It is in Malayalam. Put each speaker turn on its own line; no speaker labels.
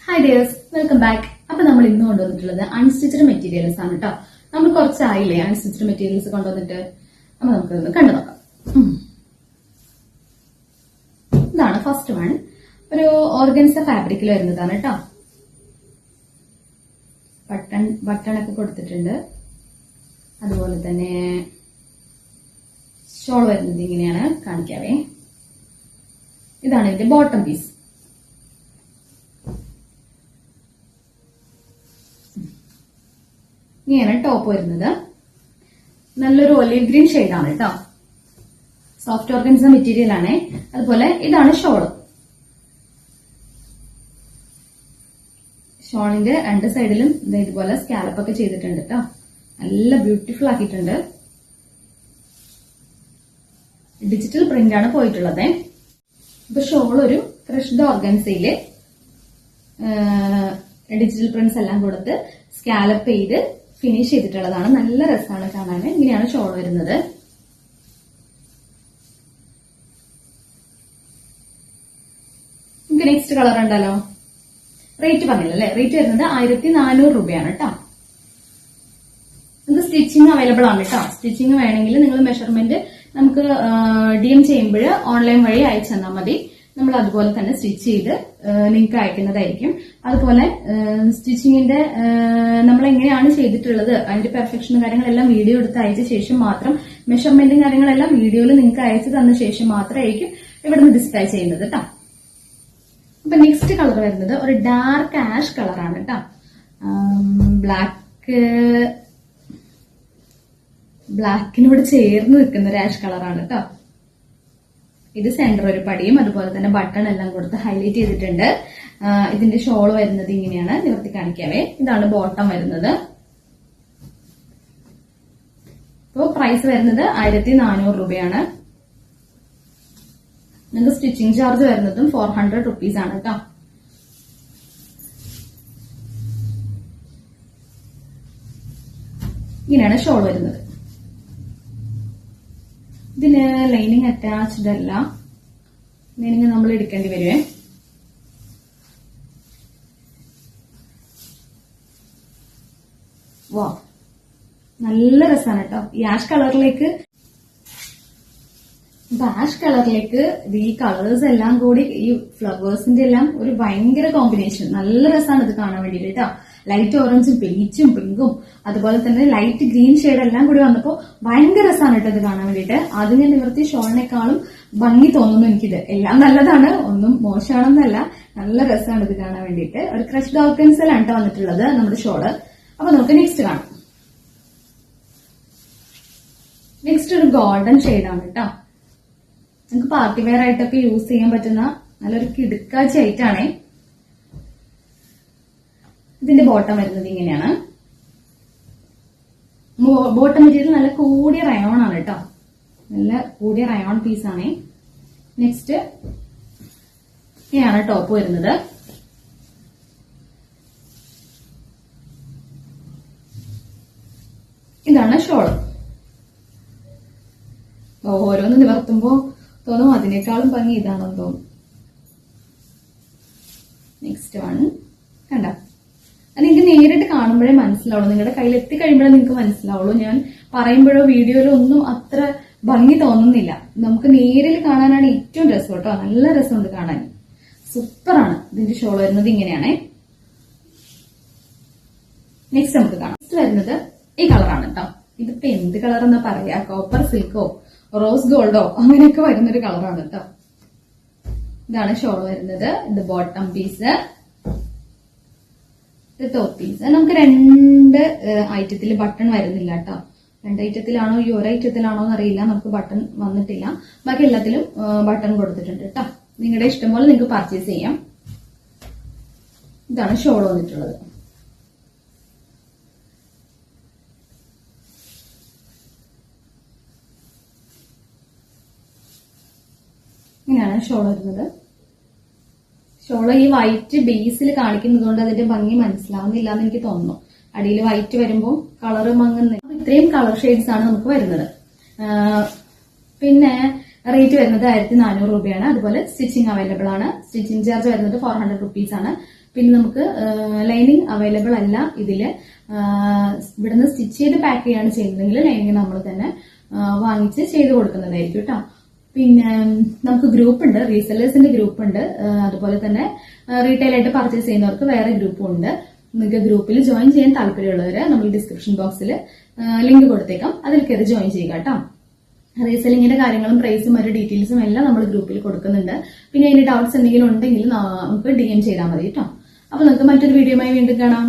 Hi dears, welcome back. അപ്പൊ നമ്മൾ ഇന്ന് കൊണ്ടുവന്നിട്ടുള്ളത് അൺസ്റ്റിച്ചഡ് മെറ്റീരിയൽസ് ആണ് കേട്ടോ. നമ്മൾ കുറച്ചായില്ലേ അൺസ്റ്റിച്ചഡ് മെറ്റീരിയൽസ് കൊണ്ടുവന്നിട്ട്. അപ്പൊ നമുക്കൊന്ന് കണ്ടു നോക്കാം. ഇതാണ് ഫസ്റ്റ് വൺ. ഒരു ഓർഗൻസ ഫാബ്രിക്കിൽ വരുന്നതാണ് കേട്ടോ. ബട്ടണൊക്കെ കൊടുത്തിട്ടുണ്ട്. അതുപോലെ തന്നെ ഷോൾ വരുന്നത് ഇങ്ങനെയാണ്, കാണിക്കാവേ. ഇതാണ് ഇതിന്റെ ബോട്ടം പീസ്. ഇങ്ങനെയാണ് ടോപ്പ് വരുന്നത്. നല്ലൊരു ഒലിവ് ഗ്രീൻ ഷെയ്ഡാണ് കേട്ടോ. സോഫ്റ്റ് ഓർഗൻസ മെറ്റീരിയൽ ആണ്. അതുപോലെ ഇതാണ് ഷോള്. ഷോളിന്റെ രണ്ട് സൈഡിലും ഇതുപോലെ സ്കാലപ്പ് ഒക്കെ ചെയ്തിട്ടുണ്ട് കേട്ടോ. നല്ല ബ്യൂട്ടിഫുൾ ആക്കിയിട്ടുണ്ട്. ഡിജിറ്റൽ പ്രിന്റ് ആണ് പോയിട്ടുള്ളത്. ഇപ്പൊ ഷോൾ ഒരു ക്രഷ്ഡ് ഓർഗൻസയില് ഡിജിറ്റൽ പ്രിന്റ്സ് എല്ലാം കൊടുത്ത് സ്കാലപ്പ് ചെയ്ത് ഫിനിഷ് ചെയ്തിട്ടുള്ളതാണ്. നല്ല രസമാണ് കാണാൻ. ഇങ്ങനെയാണ് ഷോൾ വരുന്നത്. നമുക്ക് നെക്സ്റ്റ് കളർ ഉണ്ടല്ലോ. റേറ്റ് പറഞ്ഞില്ലല്ലേ. റേറ്റ് വരുന്നത് 1400 രൂപയാണ് കേട്ടോ. നമുക്ക് സ്റ്റിച്ചിങ് അവൈലബിൾ ആണ് കേട്ടോ. സ്റ്റിച്ചിങ് വേണമെങ്കിൽ നിങ്ങൾ മെഷർമെന്റ് നമുക്ക് DM ചെയ്യുമ്പോൾ ഓൺലൈൻ വഴി അയച്ചു തന്നാൽ മതി. നമ്മൾ അതുപോലെ തന്നെ സ്റ്റിച്ച് ചെയ്ത് നിങ്ങൾക്ക് അയക്കുന്നതായിരിക്കും. അതുപോലെ സ്റ്റിച്ചിങ്ങിന്റെ നമ്മൾ എങ്ങനെയാണ് ചെയ്തിട്ടുള്ളത് അതിന്റെ പെർഫെക്ഷനും കാര്യങ്ങളെല്ലാം വീഡിയോ എടുത്ത് അയച്ച ശേഷം മാത്രം, മെഷർമെന്റും കാര്യങ്ങളെല്ലാം വീഡിയോയിൽ നിങ്ങൾക്ക് അയച്ചു തന്ന ശേഷം മാത്രമായിരിക്കും ഇവിടുന്ന് ഡിസ്പാച്ച് ചെയ്യുന്നത് കേട്ടോ. അപ്പൊ നെക്സ്റ്റ് കളർ വരുന്നത് ഒരു ഡാർക്ക് ആഷ് കളറാണ് കേട്ടോ. ബ്ലാക്കിനോട് ചേർന്ന് നിൽക്കുന്ന ഒരു ആഷ് കളറാണ് കേട്ടോ. ഇത് സെന്റർ ഒരു പടിയും അതുപോലെ തന്നെ ബട്ടൺ എല്ലാം കൊടുത്ത് ഹൈലൈറ്റ് ചെയ്തിട്ടുണ്ട്. ഇതിന്റെ ഷോൾ വരുന്നത് ഇങ്ങനെയാണ്, നിവർത്തി കാണിക്കാവേ. ഇതാണ് ബോട്ടം വരുന്നത്. അപ്പോൾ പ്രൈസ് വരുന്നത് 1400 രൂപയാണ്. നിങ്ങൾക്ക് സ്റ്റിച്ചിങ് ചാർജ് വരുന്നതും 400 റുപ്പീസ് ആണ് കേട്ടോ. ഇങ്ങനെയാണ് ഷോൾ വരുന്നത്. ഇതിന് ലൈനിങ് അറ്റാച്ച്ഡ് അല്ല. ലൈനിങ് നമ്മൾ എടുക്കേണ്ടി വരുവേ. വാ, നല്ല രസമാണ് കേട്ടോ. ഈ ആഷ് കളറിലേക്ക് ഈ കളേഴ്സ് എല്ലാം കൂടി ഈ ഫ്ലവേഴ്സിന്റെ എല്ലാം ഒരു ഭയങ്കര കോമ്പിനേഷൻ. നല്ല രസമാണ് ഇത് കാണാൻ വേണ്ടിയിട്ട് കേട്ടോ. ലൈറ്റ് ഓറഞ്ചും പീച്ചും പിങ്കും അതുപോലെ തന്നെ ലൈറ്റ് ഗ്രീൻ ഷെയ്ഡ് എല്ലാം കൂടി വന്നപ്പോ ഭയങ്കര രസമാണ് കേട്ടോ ഇത് കാണാൻ വേണ്ടിയിട്ട്. അത് ഞാൻ നിവർത്തി ഷോളിനേക്കാളും ഭംഗി തോന്നുന്നു എനിക്കിത്. എല്ലാം നല്ലതാണ്, ഒന്നും മോശമാണെന്നല്ല. നല്ല രസമാണ് ഇത് കാണാൻ വേണ്ടിയിട്ട്. ഒരു ക്രഷ്ഡ് ഓർഗൻസയിലാണ് കേട്ടോ വന്നിട്ടുള്ളത് നമ്മുടെ ഷോള്. അപ്പൊ നമുക്ക് നെക്സ്റ്റ് കാണാം. നെക്സ്റ്റ് ഒരു ഗോൾഡൻ ഷെയ്ഡാണ് കേട്ടോ. നമുക്ക് പാർട്ടി വെയർ ആയിട്ടൊക്കെ യൂസ് ചെയ്യാൻ പറ്റുന്ന നല്ലൊരു കിടുക്കാച്ചി ആയിട്ടാണ്. ഇതിന്റെ ബോട്ടം വരുന്നത് ഇങ്ങനെയാണ്. ബോട്ടം മെറ്റീരിയൽ നല്ല കൂടിയ റയോൺ ആണ് കേട്ടോ. നല്ല കൂടിയ റയോൺ പീസാണ്. നെക്സ്റ്റ് ഇങ്ങനെയാണ് ടോപ്പ് വരുന്നത്. ഇതാണ് ഷോൾ. ഓരോന്ന് നിവർത്തുമ്പോ തോന്നും അതിനേക്കാളും ഭംഗി ഇതാണെന്ന് തോന്നും. നെക്സ്റ്റ് വൺ കണ്ട. അത് നിങ്ങൾക്ക് നേരിട്ട് കാണുമ്പോഴേ മനസ്സിലാവുള്ളൂ. നിങ്ങളുടെ കയ്യിൽ എത്തിക്കഴിയുമ്പോഴേ നിങ്ങൾക്ക് മനസ്സിലാവുള്ളൂ. ഞാൻ പറയുമ്പോഴോ വീഡിയോയിലോ ഒന്നും അത്ര ഭംഗി തോന്നുന്നില്ല. നമുക്ക് നേരിൽ കാണാനാണ് ഏറ്റവും രസം കേട്ടോ. നല്ല രസമുണ്ട് കാണാൻ. സൂപ്പറാണ്. ഇതിന്റെ ഷോൾ വരുന്നത് ഇങ്ങനെയാണേ. നെക്സ്റ്റ് നമുക്ക് കാണാം. നെക്സ്റ്റ് വരുന്നത് ഈ കളറാണ് കേട്ടോ. ഇതിപ്പോ എന്ത് കളർ എന്നാ പറയാ, കോപ്പർ സിൽക്കോ റോസ് ഗോൾഡോ അങ്ങനെയൊക്കെ വരുന്നൊരു കളറാണ് കേട്ടോ. ഇതാണ് ഷോൾ വരുന്നത്. ഇത് ബോട്ടം പീസ്, ഇത് ടോപ്പ് പീസ്. നമുക്ക് രണ്ട് ഐറ്റത്തിൽ ബട്ടൺ വരുന്നില്ല കേട്ടോ. രണ്ട് ഐറ്റത്തിലാണോ ഈ ഒരു ഐറ്റത്തിലാണോ എന്നറിയില്ല. നമുക്ക് ബട്ടൺ വന്നിട്ടില്ല. ബാക്കി എല്ലാത്തിലും ബട്ടൺ കൊടുത്തിട്ടുണ്ട് കേട്ടോ. നിങ്ങളുടെ ഇഷ്ടം പോലെ നിങ്ങൾക്ക് പർച്ചേസ് ചെയ്യാം. ഇതാണ് ഷോൾ വന്നിട്ടുള്ളത്. ഇങ്ങനെയാണ് ഷോൾ വരുന്നത്. ഷോള് ഈ വൈറ്റ് ബേസിൽ കാണിക്കുന്നത് കൊണ്ട് അതിന്റെ ഭംഗി മനസ്സിലാവുന്നില്ല എന്ന് എനിക്ക് തോന്നുന്നു. അടിയിൽ വൈറ്റ് വരുമ്പോൾ കളറ് മങ്ങുന്ന ഇത്രയും കളർ ഷെയ്ഡ്സ് ആണ് നമുക്ക് വരുന്നത്. പിന്നെ റേറ്റ് വരുന്നത് 1400 രൂപയാണ്. അതുപോലെ സ്റ്റിച്ചിങ് അവൈലബിൾ ആണ്. സ്റ്റിച്ചിങ് ചാർജ് വരുന്നത് 400 റുപ്പീസ് ആണ്. പിന്നെ നമുക്ക് ലൈനിങ് അവൈലബിൾ അല്ല ഇതില്. ഇവിടുന്ന് സ്റ്റിച്ച് ചെയ്ത് പാക്ക് ചെയ്യാണ് ചെയ്യുന്നതെങ്കിൽ ലൈനിങ് നമ്മൾ തന്നെ വാങ്ങിച്ച് ചെയ്ത് കൊടുക്കുന്നതായിരിക്കും കേട്ടോ. പിന്നെ നമുക്ക് ഗ്രൂപ്പ് ഉണ്ട്, റീസെല്ലേഴ്സിന്റെ ഗ്രൂപ്പ് ഉണ്ട്. അതുപോലെ തന്നെ റീറ്റെയിൽ ആയിട്ട് പർച്ചേസ് ചെയ്യുന്നവർക്ക് വേറെ ഗ്രൂപ്പും ഉണ്ട്. നിങ്ങൾക്ക് ഗ്രൂപ്പിൽ ജോയിൻ ചെയ്യാൻ താല്പര്യമുള്ളവര് നമ്മൾ ഡിസ്ക്രിപ്ഷൻ ബോക്സിൽ ലിങ്ക് കൊടുത്തേക്കാം, അതിൽ കയറി ജോയിൻ ചെയ്യുക കേട്ടോ. റീസെല്ലിങ്ങിന്റെ കാര്യങ്ങളും പ്രൈസും മറ്റു ഡീറ്റെയിൽസും എല്ലാം നമ്മൾ ഗ്രൂപ്പിൽ കൊടുക്കുന്നുണ്ട്. പിന്നെ അതിന്റെ ഡൗട്ട്സ് എന്തെങ്കിലും ഉണ്ടെങ്കിൽ നമുക്ക് DM ചെയ്താൽ മതി കേട്ടോ. അപ്പൊ നമുക്ക് മറ്റൊരു വീഡിയോയുമായി വീണ്ടും കാണാം.